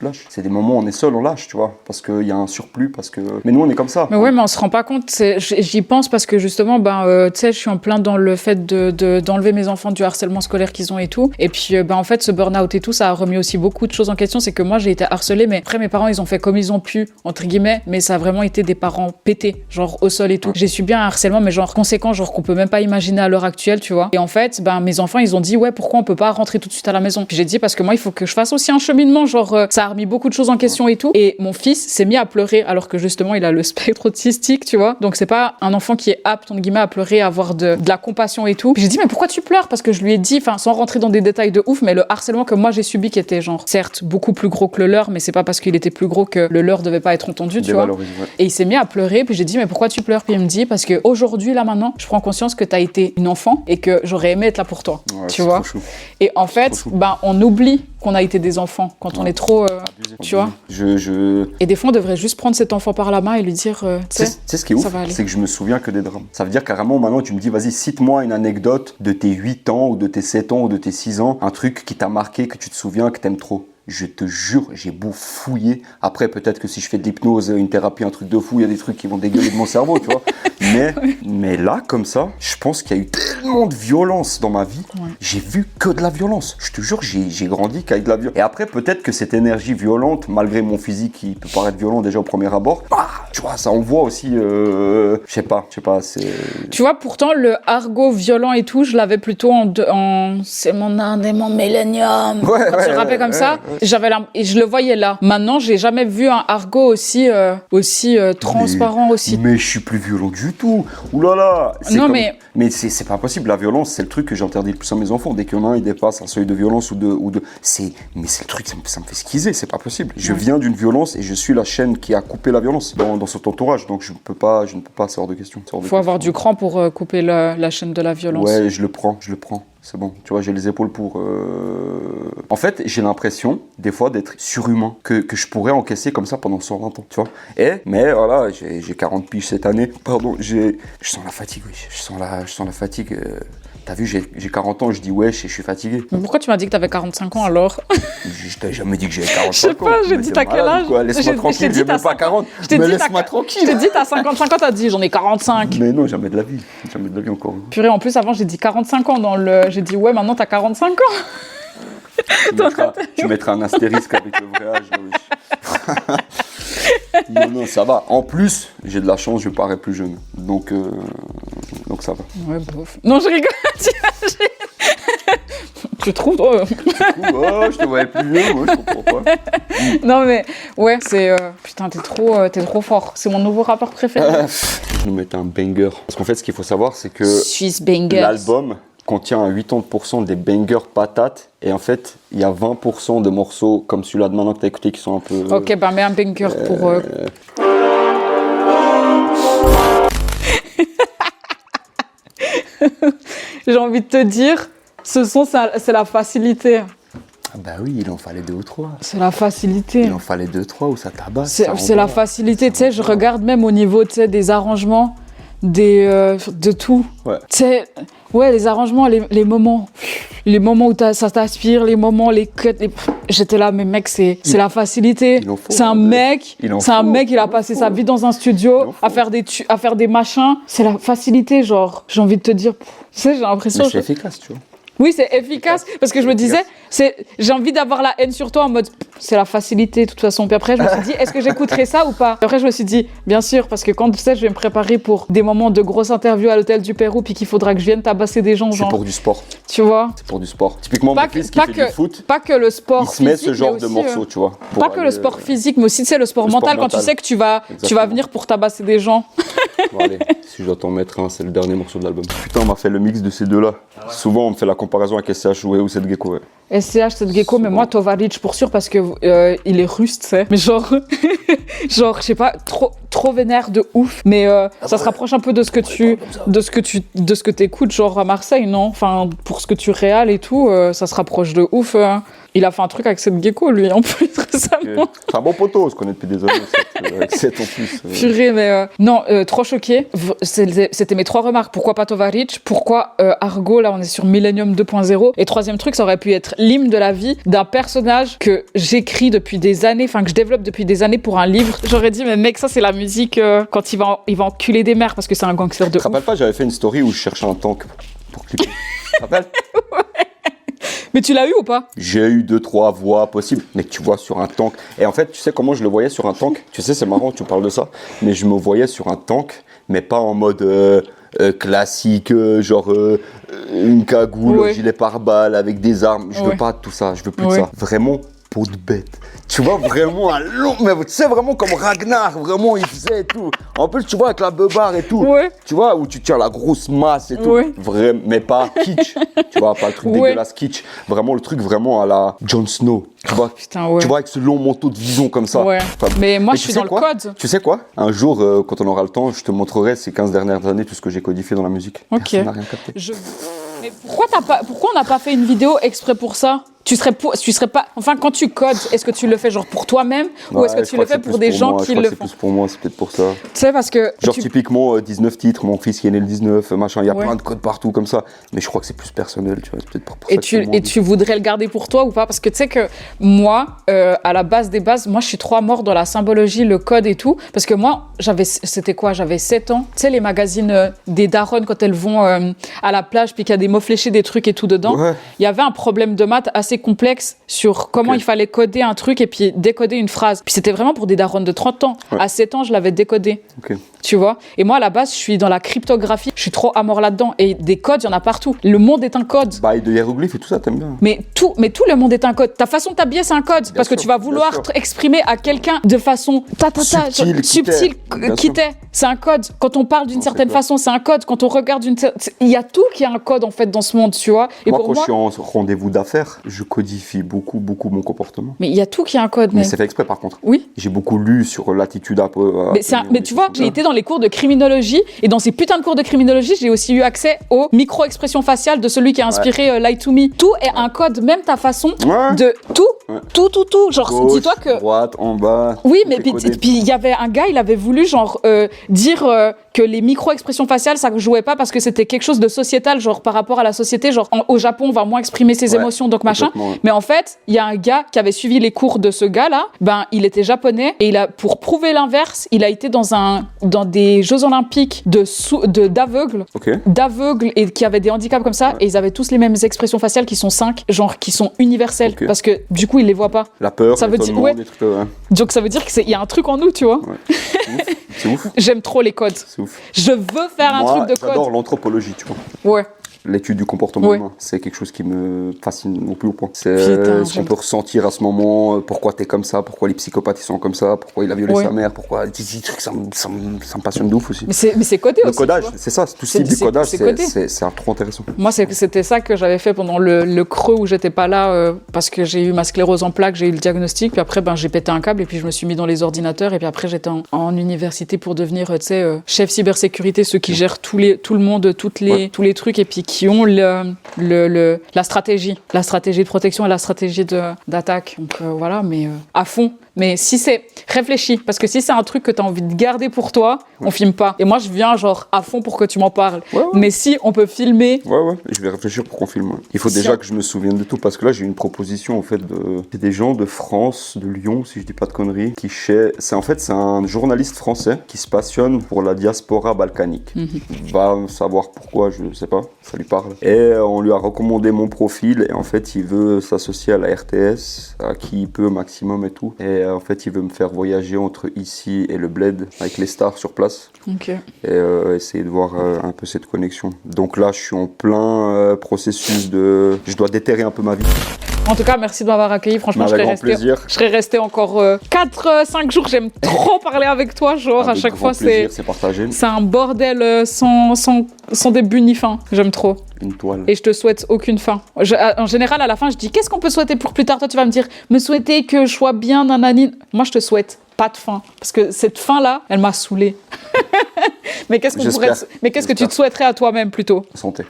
B: Lâche. C'est des moments où on est seul, on lâche, tu vois, parce qu'il y a un surplus, parce que... Mais nous, on est comme ça.
A: Mais ouais, mais on se rend pas compte. J'y pense parce que justement, tu sais, je suis en plein dans le fait d'enlever mes enfants du harcèlement scolaire qu'ils ont et tout. Et puis, en fait, ce burn-out et tout, ça a remis aussi beaucoup de choses en question. C'est que moi, j'ai été harcelée, mais après, mes parents, ils ont fait comme ils ont pu, entre guillemets, mais ça a vraiment été des parents pétés, genre au sol et tout. J'ai subi un harcèlement, mais genre conséquent, genre qu'on peut même pas imaginer à l'heure actuelle, tu vois. Et en fait, mes enfants, ils ont dit, ouais, pourquoi on peut pas rentrer tout de suite à la maison? Puis j'ai dit, parce que moi, il faut que je fasse aussi un cheminement, genre, ça a remis beaucoup de choses en question et tout. Et mon fils s'est mis à pleurer, alors que justement, il a le spectre autistique, tu vois. Donc c'est pas un enfant qui est apte, entre guillemets, à pleurer, à avoir de la compassion et tout. Puis j'ai dit, mais pourquoi tu pleures? Parce que je lui ai dit, enfin, sans rentrer dans des détails de ouf, mais le harcèlement que moi j'ai subi, qui était genre, certes, beaucoup plus gros que le leur, mais c'est pas parce qu'il était plus gros que le leur devait pas être entendu, tu vois.
B: Ouais.
A: Et il s'est mis à pleurer, puis j'ai dit, mais pourquoi tu pleures? Puis il me dit, parce que aujourd'hui, là maintenant, je prends conscience que t'as été une enfant et que j'aurais aimé être là pour toi,
B: Ouais,
A: tu vois. Et en fait, on oublie qu'on a été des enfants quand on est trop, tu vois. Et des fois, on devrait juste prendre cet enfant par la main et lui dire, tu sais,
B: ce qui est ouf, c'est que je me souviens que des drames. Ça veut dire carrément, maintenant, tu me dis, vas-y, cite-moi une anecdote de tes 8 ans, ou de tes 7 ans, ou de tes 6 ans, un truc qui t'a marqué, que tu te souviens, que t'aimes trop. Je te jure, j'ai beau fouiller. Après, peut-être que si je fais de l'hypnose, une thérapie, un truc de fou, il y a des trucs qui vont dégueuler de mon cerveau, tu vois. Mais là, comme ça, je pense qu'il y a eu tellement de violence dans ma vie. Ouais. J'ai vu que de la violence. Je te jure, j'ai grandi qu'avec de la violence. Et après, peut-être que cette énergie violente, malgré mon physique qui peut paraître violent déjà au premier abord, tu vois, ça envoie aussi, je sais pas, c'est...
A: Tu vois, pourtant, le argot violent et tout, je l'avais plutôt en c'est mon indémon millénium.
B: Ouais,
A: quand tu rappais comme ça, et je le voyais là. Maintenant, j'ai jamais vu un argot aussi transparent aussi.
B: Mais je suis plus violent du tout. Ouh là là.
A: Non,
B: mais c'est pas possible. La violence, c'est le truc que j'interdis le plus à mes enfants. Dès qu'il y en a un, il dépasse un seuil de violence mais c'est le truc, ça me fait schizer. C'est pas possible. Je viens d'une violence et je suis la chaîne qui a coupé la violence dans cet entourage. Donc je ne peux pas, c'est hors de question.
A: Faut avoir du cran pour couper la chaîne de la violence.
B: Ouais, je le prends. C'est bon, tu vois, j'ai les épaules pour... En fait, j'ai l'impression, des fois, d'être surhumain, que je pourrais encaisser comme ça pendant 120 ans, tu vois. Mais voilà, j'ai 40 piges cette année. Pardon, je sens la fatigue, oui. Je sens la fatigue. T'as vu, j'ai 40 ans, je dis wesh et je suis fatigué.
A: Mais pourquoi tu m'as dit que t'avais 45 ans alors?
B: Je t'avais jamais dit que j'avais 45 ans.
A: Je sais pas, j'ai dit t'as quel âge?
B: Laisse-moi tranquille, j'ai même pas 40. Mais laisse-moi tranquille.
A: Je t'ai dit t'as 55 ans, t'as dit j'en ai 45.
B: Mais non, jamais de la vie encore.
A: Purée, en plus avant j'ai dit 45 ans j'ai dit ouais, maintenant t'as 45 ans.
B: Tu mettras un astérisque avec le vrai âge. Non, ça va. En plus, j'ai de la chance, je parais plus jeune. Donc ça va.
A: Ouais, bof. Non, je rigole. Tu trouves, toi?
B: Je te voyais plus vieux, moi, je comprends pas.
A: Non, mais ouais, c'est... Putain, t'es trop fort. C'est mon nouveau rappeur préféré.
B: Je vais mettre un banger. Parce qu'en fait, ce qu'il faut savoir, c'est que
A: Swiss Bangers.
B: L'album contient 80% des bangers patates. Et en fait, il y a 20% de morceaux comme celui-là de maintenant que t'as écouté qui sont un peu...
A: Ok, mets un banger pour... J'ai envie de te dire, ce son, c'est la facilité.
B: Ah bah oui, il en fallait 2 ou 3.
A: C'est la facilité.
B: Il en fallait 2, 3 où ça tabasse.
A: C'est la facilité, tu sais, je regarde même au niveau, tu sais, des arrangements, de tout.
B: Ouais.
A: Tu sais, ouais, les arrangements, les moments où ça t'aspire, les moments, les cuts, j'étais là, mais mec, c'est la facilité. C'est un mec, il a passé sa vie dans un studio à faire des machins. C'est la facilité, genre, j'ai envie de te dire, tu sais, j'ai l'impression...
B: Mais c'est efficace, tu vois.
A: Oui, c'est efficace, parce que je me disais, j'ai envie d'avoir la haine sur toi en mode, c'est la facilité de toute façon. Puis après, je me suis dit, est-ce que j'écouterai ça ou pas? Après, je me suis dit, bien sûr, parce que quand tu sais, je vais me préparer pour des moments de grosses interviews à l'hôtel du Pérou, puis qu'il faudra que je vienne tabasser des gens, genre.
B: C'est pour du sport.
A: Tu vois?
B: C'est pour du sport. Typiquement, mon fils qui fait du foot,
A: pas que le sport
B: il se met
A: physique,
B: ce genre
A: mais
B: de
A: aussi,
B: morceaux, tu vois.
A: Pas que le sport physique, mais aussi, tu sais, le sport mental, quand tu sais que tu vas venir pour tabasser des gens.
B: Bon, allez, si je dois t'en mettre un, c'est le dernier morceau de l'album. Putain, on m'a fait le mix de ces deux-là. Souvent, on me fait la comparaison avec SCH ou Seth Gecko, ouais.
A: SCH, Seth Gecko, mais moi, Tovaric pour sûr, parce que il est russe, tu sais. Mais genre, je sais pas, trop vénère de ouf. Mais ça se rapproche un peu de ce que t'écoutes, genre à Marseille, non? Enfin, pour ce que tu réales et tout, ça se rapproche de ouf. Il a fait un truc avec Seth Gecko, lui, en plus, récemment.
B: C'est un bon poteau, on se connaît depuis des années, avec Seth en plus.
A: Purée, mais non, trop choqué. C'était mes 3 remarques. Pourquoi pas Tovaric? Pourquoi Argo, là, on est sur Millennium 2.0? Et troisième truc, ça aurait pu être l'hymne de la vie d'un personnage que j'écris depuis des années, enfin que je développe depuis des années pour un livre. J'aurais dit, mais mec, ça c'est la musique quand il va enculer des mères parce que c'est un gangster de
B: Tu te rappelles pas, j'avais fait une story où je cherchais un tank pour clipper. Tu te rappelles?
A: Ouais. Mais tu l'as eu ou pas?
B: J'ai eu 2-3 voix possibles, mais tu vois, sur un tank. Et en fait, tu sais comment je le voyais sur un tank? Tu sais, c'est marrant que tu parles de ça, mais je me voyais sur un tank, mais pas en mode classique, genre une cagoule,
A: ouais.
B: gilet pare-balles avec des armes. Je veux pas de tout ça, je veux plus de ça. Vraiment, peau de bête. Tu vois, vraiment un long. Mais tu sais, vraiment comme Ragnar, vraiment, il faisait et tout. En plus, tu vois, avec la beubare et tout.
A: Ouais.
B: Tu vois, où tu tiens la grosse masse et tout.
A: Ouais.
B: Vraiment, mais pas kitsch. Tu vois, pas le truc dégueulasse kitsch. Vraiment, le truc vraiment à la Jon Snow. Tu vois,
A: putain, ouais.
B: Tu vois, avec ce long manteau de vision comme ça.
A: Ouais.
B: Enfin,
A: mais moi, je suis dans le code.
B: Tu sais quoi? Un jour, quand on aura le temps, je te montrerai ces 15 dernières années tout ce que j'ai codifié dans la musique.
A: Ok.
B: Personne n'a rien capté.
A: Mais pourquoi on n'a pas fait une vidéo exprès pour ça? Tu serais pas. Enfin, quand tu codes, est-ce que tu le fais genre pour toi-même ou est-ce que tu le fais pour des gens qui le font?
B: C'est plus pour moi, c'est peut-être pour ça.
A: Tu sais, parce que.
B: Genre, typiquement, 19 titres, mon fils qui est né le 19, machin, il y a plein de codes partout comme ça. Mais je crois que c'est plus personnel, tu vois, c'est peut-être pour ça.
A: Et tu voudrais le garder pour toi ou pas? Parce que tu sais que moi, à la base des bases, moi je suis trop à mort dans la symbologie, le code et tout. Parce que moi, j'avais 7 ans. Tu sais, les magazines des daronnes quand elles vont à la plage puis qu'il y a des mots fléchés, des trucs et tout dedans. Il y avait un problème de maths assez complexe sur comment il fallait coder un truc et puis décoder une phrase. Puis c'était vraiment pour des daronnes de 30 ans. À 7 ans, je l'avais décodé. Tu vois? Et moi, à la base, je suis dans la cryptographie. Je suis trop à mort là-dedans. Et des codes, il y en a partout. Le monde est un code.
B: Bah, et de hiéroglyphes et tout ça, t'aimes bien.
A: Mais tout le monde est un code. Ta façon de t'habiller, c'est un code. Parce que tu vas vouloir exprimer à quelqu'un de façon subtile, c'est un code. Quand on parle d'une certaine façon, c'est un code. Quand on regarde il y a tout qui a un code, en fait, dans ce monde, tu vois. Et
B: moi, quand je suis en rendez-vous d'affaires, je codifie beaucoup mon comportement.
A: Mais il y a tout qui a un code,
B: mais c'est fait exprès, par contre.
A: Oui.
B: J'ai beaucoup lu sur l'attitude un peu.
A: Mais tu vois, j'ai été dans les cours de criminologie et dans ces putains de cours de criminologie, j'ai aussi eu accès aux micro-expressions faciales de celui qui a inspiré Lie to Me. Tout est un code, même ta façon de tout. Genre, dis-toi que.
B: Droite, en bas.
A: Oui, mais puis il y avait un gars, il avait voulu genre dire que les micro-expressions faciales, ça ne jouait pas parce que c'était quelque chose de sociétal, genre par rapport à la société. Genre, au Japon, on va moins exprimer ses émotions, donc machin. Mais en fait, il y a un gars qui avait suivi les cours de ce gars-là. Ben, il était japonais et pour prouver l'inverse, il a été dans des Jeux Olympiques d'aveugles. D'aveugles et qui avaient des handicaps comme ça. Et ils avaient tous les mêmes expressions faciales qui sont 5, genre qui sont universelles. Parce que du coup, ils les voient pas.
B: La peur,
A: ça veut dire,
B: des trucs,
A: donc ça veut dire qu'il y a un truc en nous, tu vois.
B: C'est ouf.
A: J'aime trop les codes.
B: C'est ouf.
A: Je veux faire un truc de code.
B: J'adore l'anthropologie, tu vois.
A: Ouais.
B: L'étude du comportement humain, c'est quelque chose qui me fascine au plus haut point. C'est ce qu'on peut ressentir à ce moment, pourquoi t'es comme ça, pourquoi les psychopathes ils sont comme ça, pourquoi il a violé sa mère, pourquoi... Ces trucs, ça me passionne de ouf aussi.
A: Mais c'est codé aussi.
B: Le codage, c'est ça, tout ce type de codage, c'est trop intéressant.
A: Moi, c'était ça que j'avais fait pendant le creux où j'étais pas là, parce que j'ai eu ma sclérose en plaques, j'ai eu le diagnostic, puis après, j'ai pété un câble, et puis je me suis mis dans les ordinateurs, et puis après, j'étais en université pour devenir, chef cybersécurité, ceux qui gèrent tout le monde, tous les trucs, et puis qui ont la stratégie de protection et la stratégie d'attaque. Donc voilà, mais à fond. Mais si c'est réfléchi, parce que si c'est un truc que tu as envie de garder pour toi, on filme pas. Et moi, je viens genre à fond pour que tu m'en parles.
B: Ouais.
A: Mais si on peut filmer...
B: Ouais, je vais réfléchir pour qu'on filme. Ouais. Il faut déjà que je me souvienne de tout, parce que là, j'ai une proposition, en fait, c'est des gens de France, de Lyon, si je dis pas de conneries, c'est un journaliste français qui se passionne pour la diaspora balkanique. Va savoir pourquoi, je sais pas, ça lui parle. Et on lui a recommandé mon profil, et en fait, il veut s'associer à la RTS, à qui il peut maximum et tout. Et en fait, il veut me faire voyager entre ici et le bled, avec les stars sur place.
A: Ok.
B: Et essayer de voir un peu cette connexion. Donc là, je suis en plein processus de... Je dois déterrer un peu ma vie.
A: En tout cas, merci de m'avoir accueilli. Franchement, je serais resté encore 4-5 jours. J'aime trop parler avec toi. Genre, à chaque fois, c'est un bordel sans début ni fin. J'aime trop.
B: Une toile.
A: Et je te souhaite aucune fin. En général, à la fin, je dis qu'est-ce qu'on peut souhaiter pour plus tard. Toi, tu vas me dire me souhaiter que je sois bien, nanani. Moi, je te souhaite pas de fin. Parce que cette fin-là, elle m'a saoulée. Mais qu'est-ce que tu te souhaiterais à toi-même plutôt?
B: Santé.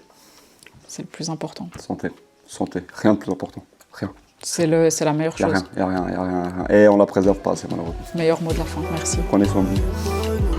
A: C'est le plus important.
B: Santé. Rien de plus important. Rien.
A: C'est la meilleure chose.
B: Y a rien. Et on la préserve pas, c'est malheureux.
A: Meilleur mot de la fin. Merci.
B: Prenez soin de vous.